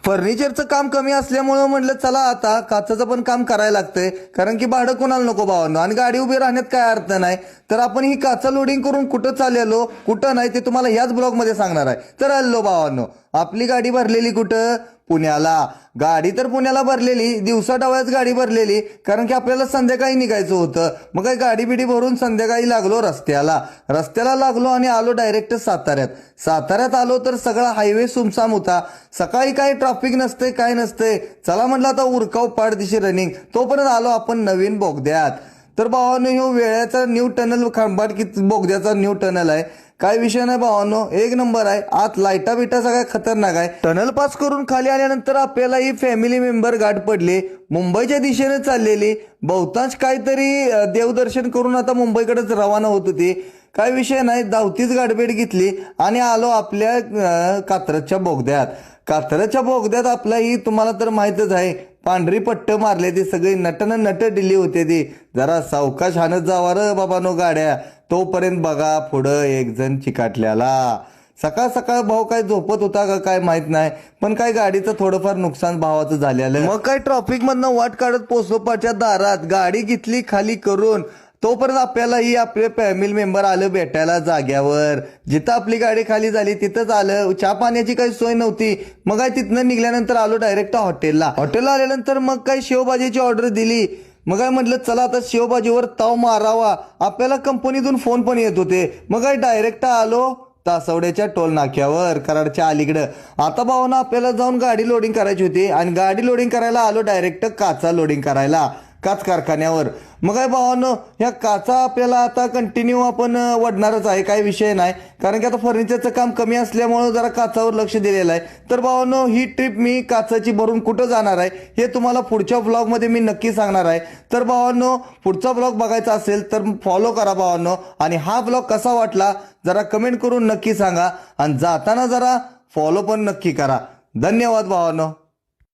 फर्निचरचं काम कमी असल्यामुळं म्हटलं चला आता काचाचं पण काम करायला लागतंय, कारण की भाडं कोणाला नको भावांनो, आणि गाडी उभी राहण्यात काय अर्थ नाही. तर आपण ही काचा लोडिंग करून कुठं चाललेलो कुठं नाही ते तुम्हाला ह्याच ब्लॉगमध्ये सांगणार आहे. तर हल्लो भावांनो, आपली गाडी भरलेली कुठं? पुण्याला. गाडी तर पुण्याला भरलेली, दिवसा डावळ्याच गाडी भरलेली, कारण की आपल्याला संध्याकाळी निघायचं होतं. मग काय गाडी बिडी भरून संध्याकाळी लागलो रस्त्याला लागलो आणि आलो डायरेक्ट साताऱ्यात आलो तर सगळा हायवे सुमसाम होता. सकाळी काय ट्रॅफिक नसते काय नसते. चला म्हटलं आता उरकाव पाठदिशी रनिंग. तोपर्यंत आलो आपण नवीन बोगद्यात. तर भावांनो, ह्यो वेळाचा न्यू टनल, खांबाटकी बोगद्याचा न्यू टनल आहे. काय विषय नाही भावांनो, एक नंबर आहे. आत लाईटा बिटा सगळ्या खतरनाक आहे. टनल पास करून खाली आल्यानंतर आपल्याला ही फॅमिली मेंबर गाठ पडले. मुंबईच्या दिशेने चाललेली, बहुतांश काहीतरी देवदर्शन करून आता मुंबईकडेच रवाना होत होती. काय विषय नाही, धावतीच गाठभेट घेतली आणि आलो आपल्या कात्रजच्या बोगद्यात. कात्रजच्या बोगद्यात आपला ही तुम्हाला तर माहितच आहे, पांढरी पट्ट मारले ती सगळी नट दिली होते ती. जरा सावकाश हाणत जावा र बाबानो गाड्या. तोपर्यंत बघा पुढं एक जण चिकाटल्याला. सकाळ सकाळ भाऊ काय झोपत होता का काय माहित नाही, पण काय गाडीचं थोडंफार नुकसान भावाचं झालेलं. मग काय ट्रॉफिक मधनं वाट काढत पोचलो पाच्या दारात. गाडी घेतली खाली करून. तोपर्यंत आपल्याला ही आपले फॅमिली मेंबर आलं भेटायला जाग्यावर. जिथं आपली गाडी खाली झाली तिथंच आलं. चहा पाण्याची काही सोय नव्हती. मग काय तिथनं निघल्यानंतर आलो डायरेक्ट हॉटेलला आल्यानंतर मग काय शेवभाजीची ऑर्डर दिली. मग काय म्हटलं चला आता शेवभाजीवर ताव मारावा. आपल्याला कंपनीतून फोन पण येत होते. मग काय डायरेक्ट आलो तासवड्याच्या टोल नाक्यावर, कराडच्या अलीकडं. आता भावांनो, आपल्याला जाऊन गाडी लोडिंग करायची होती आणि गाडी लोडिंग करायला आलो डायरेक्ट काचा लोडिंग करायला काच कारखान्यावर. मग काय भावांनो, ह्या काचा आपल्याला आता कंटिन्यू आपण वडणारच आहे, काही विषय नाही. कारण की आता फर्निचरचं काम कमी असल्यामुळं जरा काचावर लक्ष दिलेलं आहे. तर भावांनो, ही ट्रिप मी काचाची भरून कुठं जाणार आहे हे तुम्हाला पुढच्या ब्लॉगमध्ये मी नक्की सांगणार आहे. तर भावांनो, पुढचा ब्लॉग बघायचा असेल तर फॉलो करा भावांनो. आणि हा ब्लॉग कसा वाटला जरा कमेंट करून नक्की सांगा, आणि जाताना जरा फॉलो पण नक्की करा. धन्यवाद भावांनो.